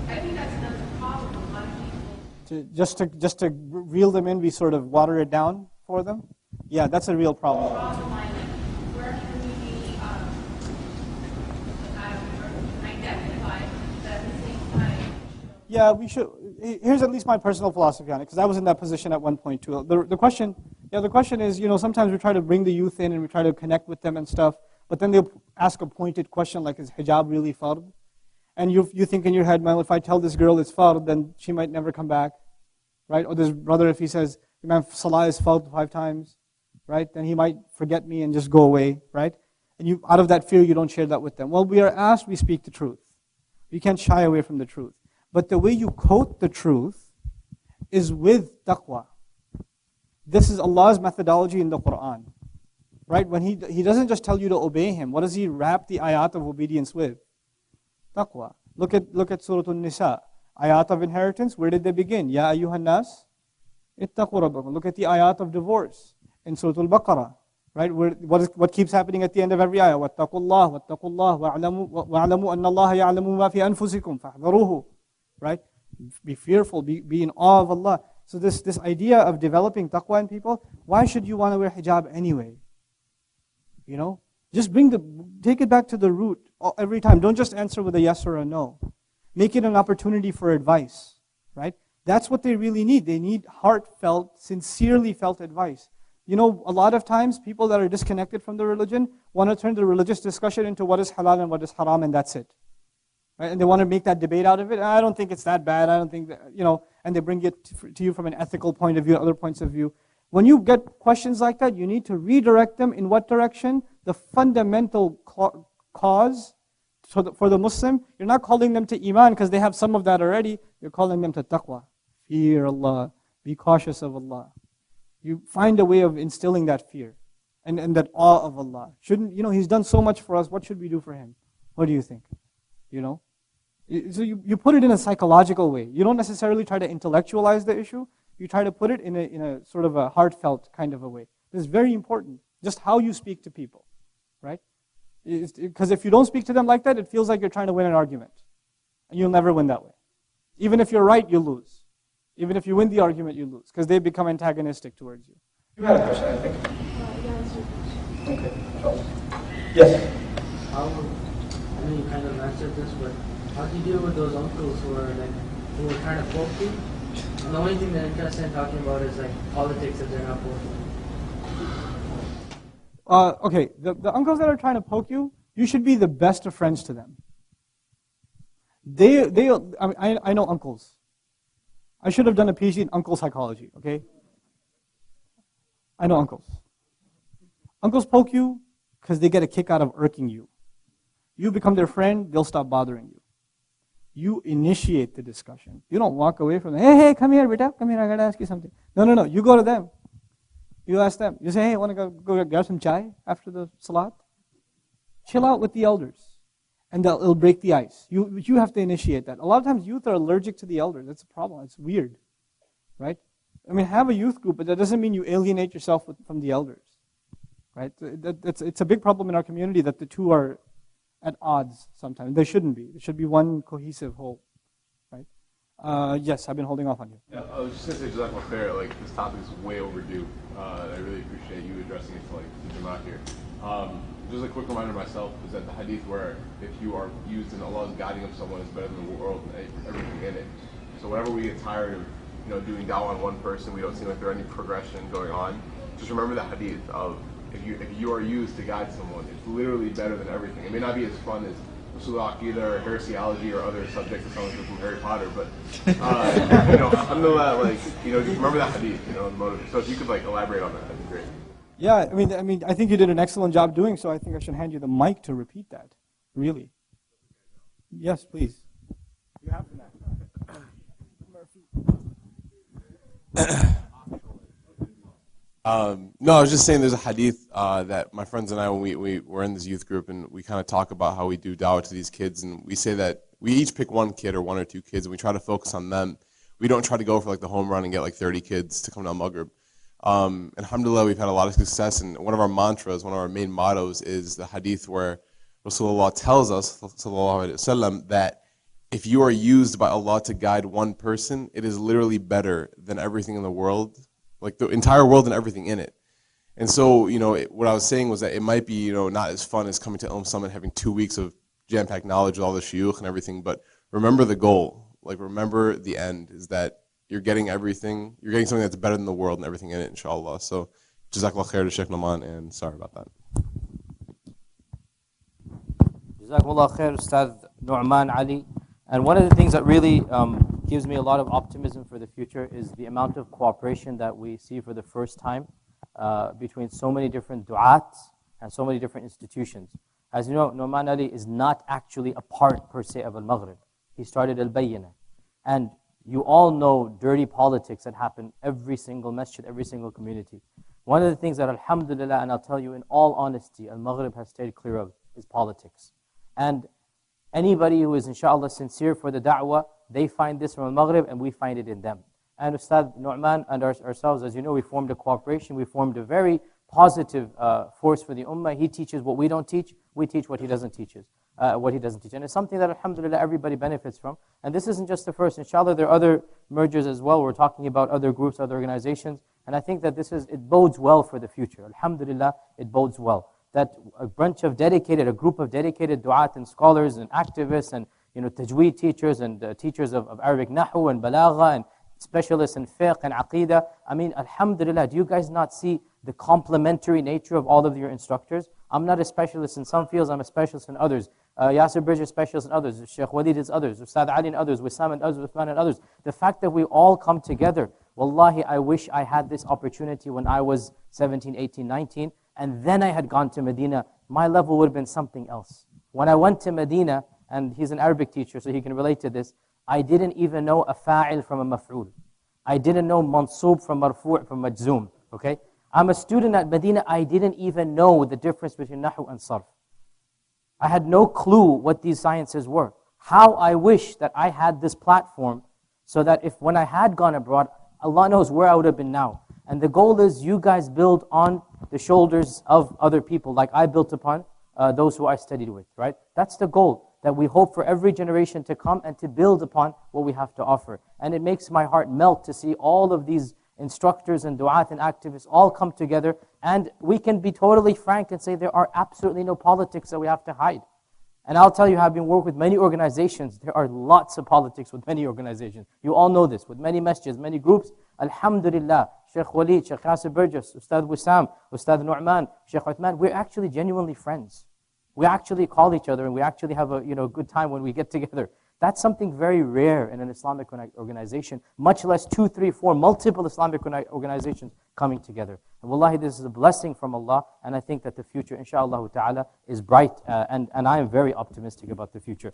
I think that's another problem with a lot of people. Just to reel them in, we sort of water it down for them? Yeah, that's a real problem. Draw the line, where can we be identified, but at the same time? Yeah, we should. Here's at least my personal philosophy on it, because I was in that position at one point too. The question is, sometimes we try to bring the youth in and we try to connect with them and stuff, but then they'll ask a pointed question like, is hijab really fard? And you think in your head, well, if I tell this girl it's fard, then she might never come back, right? Or this brother, if he says, Imam, salah is fard 5 times, right? Then he might forget me and just go away, right? And out of that fear, you don't share that with them. Well, we are asked, we speak the truth. You can't shy away from the truth. But the way you quote the truth is with taqwa. This is Allah's methodology in the Quran. Right? When He doesn't just tell you to obey Him, what does He wrap the ayat of obedience with? Taqwa. Look at Surah An-Nisa. Ayat of inheritance, where did they begin? Ya ayyuhan nas, ittaqu rabbakum. Look at the ayat of divorce in Surah Al-Baqarah. Right? What keeps happening at the end of every ayah? Wattaqullah, wa'alamu anna Allah ya'lamu ma fi anfusikum, fahdharuhu. Right? Be fearful, be in awe of Allah. So this idea of developing taqwa in people, why should you want to wear hijab anyway? Just take it back to the root every time. Don't just answer with a yes or a no. Make it an opportunity for advice, right? That's what they really need. They need heartfelt, sincerely felt advice. A lot of times people that are disconnected from the religion want to turn the religious discussion into what is halal and what is haram, and that's it. Right? And they want to make that debate out of it. I don't think it's that bad. I don't think that, and they bring it to you from an ethical point of view, other points of view. When you get questions like that, you need to redirect them in what direction? The fundamental cause for the Muslim. You're not calling them to Iman because they have some of that already. You're calling them to taqwa. Fear Allah. Be cautious of Allah. You find a way of instilling that fear and that awe of Allah. He's done so much for us. What should we do for Him? What do you think? So you put it in a psychological way. You don't necessarily try to intellectualize the issue. You try to put it in a sort of a heartfelt kind of a way. This is very important. Just how you speak to people, right? Because if you don't speak to them like that, it feels like you're trying to win an argument. And you'll never win that way. Even if you're right, you lose. Even if you win the argument, you lose. Because they become antagonistic towards you. You had a question, I think. Okay. Yes. I know you kind of answered this, but how do you deal with those uncles who are trying to poke you? And the only thing they're interested in talking about is politics that they're not poking. Okay, the uncles that are trying to poke you, you should be the best of friends to them. I know uncles. I should have done a PhD in uncle psychology, okay? I know uncles. Uncles poke you because they get a kick out of irking you. You become their friend, they'll stop bothering you. You initiate the discussion. You don't walk away from them. Hey, come here, beta. Come here, I got to ask you something. No. You go to them. You ask them. You say, hey, want to go grab some chai after the salat? Chill out with the elders. And it'll break the ice. You have to initiate that. A lot of times youth are allergic to the elders. That's a problem. It's weird. Right? Have a youth group, but that doesn't mean you alienate yourself from the elders. Right? It's a big problem in our community that the two are at odds sometimes. They shouldn't be. It should be one cohesive whole. Right? Yes, I've been holding off on you. Yeah, I was just gonna say, Jazakallah khair, like this topic is way overdue. I really appreciate you addressing it to like the Jamaat here. Just a quick reminder myself is that the hadith where if you are used in Allah's guiding of someone is better than the world and everything in it. So whenever we get tired of doing dawah on one person, we don't seem like there's any progression going on. Just remember the hadith of if you are used to guide someone, it's literally better than everything. It may not be as fun as Usul Aqidah or heresiology or other subjects that someone from Harry Potter, but alhamdulillah, just remember that hadith, and motivate. So if you could elaborate on that, that'd be great. Yeah, I think you did an excellent job doing so. I think I should hand you the mic to repeat that. Really. Yes, please. You have to No, I was just saying there's a hadith that my friends and I, when we were in this youth group, and we kind of talk about how we do dawah to these kids, and we say that we each pick one kid or one or two kids, and we try to focus on them. We don't try to go for the home run and get 30 kids to come to Al-Maghrib. Alhamdulillah, we've had a lot of success, and one of our mantras, one of our main mottos is the hadith where Rasulullah tells us, sallallahu alaihi wasallam, that if you are used by Allah to guide one person, it is literally better than everything in the world, like the entire world and everything in it. And so, what I was saying was that it might be, not as fun as coming to Ilm Summit, having 2 weeks of jam-packed knowledge with all the shuyukh and everything, but remember the goal. Remember the end is that you're getting everything, you're getting something that's better than the world and everything in it, inshallah. So, Jazakallah khair to Sheikh Nouman, and sorry about that. Jazakallah khair, Ustad Nu'man Ali. And one of the things that really gives me a lot of optimism for the future is the amount of cooperation that we see for the first time between so many different du'at and so many different institutions. As you know, Nu'man Ali is not actually a part per se of Al-Maghrib. He started Al-Bayyinah. And you all know dirty politics that happen every single masjid, every single community. One of the things that alhamdulillah, and I'll tell you in all honesty, Al-Maghrib has stayed clear of is politics. And anybody who is inshallah sincere for the da'wah, they find this from Al-Maghrib and we find it in them. And Ustad Nu'man and ourselves, as you know, we formed a cooperation, we formed a very positive force for the ummah. He teaches what we don't teach, we teach what he doesn't teach. And it's something that alhamdulillah everybody benefits from. And this isn't just the first. Inshallah there are other mergers as well. We're talking about other groups, other organizations. And I think that it bodes well for the future. Alhamdulillah, it bodes well. That a group of dedicated du'at and scholars and activists and tajweed teachers and teachers of Arabic nahu and balagha and specialists in fiqh and aqidah. Alhamdulillah, do you guys not see the complementary nature of all of your instructors? I'm not a specialist in some fields, I'm a specialist in others. Yasir Bridge is a specialist in others, Sheikh Walid is others, Ustad Ali and others, Wissam and others, Uthman and others. The fact that we all come together, wallahi, I wish I had this opportunity when I was 17, 18, 19, and then I had gone to Medina, my level would have been something else. When I went to Medina, and he's an Arabic teacher, so he can relate to this, I didn't even know a fa'il from a maf'ul. I didn't know mansub from marfu' from majzoom, okay? I'm a student at Medina, I didn't even know the difference between nahu and sarf. I had no clue what these sciences were. How I wish that I had this platform so that when I had gone abroad, Allah knows where I would have been now. And the goal is you guys build on the shoulders of other people like I built upon those who I studied with, right? That's the goal, that we hope for every generation to come and to build upon what we have to offer. And it makes my heart melt to see all of these instructors and du'at and activists all come together, and we can be totally frank and say there are absolutely no politics that we have to hide. And I'll tell you, having worked with many organizations, there are lots of politics with many organizations. You all know this, with many masjids, many groups. Alhamdulillah, Sheikh Walid, Sheikh Yasir Burgess, Ustad Wissam, Ustad Nu'man, Sheikh Uthman, we're actually genuinely friends. We actually call each other and we actually have a good time when we get together. That's something very rare in an Islamic organization, much less 2, 3, 4 multiple Islamic organizations coming together. And wallahi, this is a blessing from Allah, and I think that the future, inshallah ta'ala, is bright, and I am very optimistic about the future.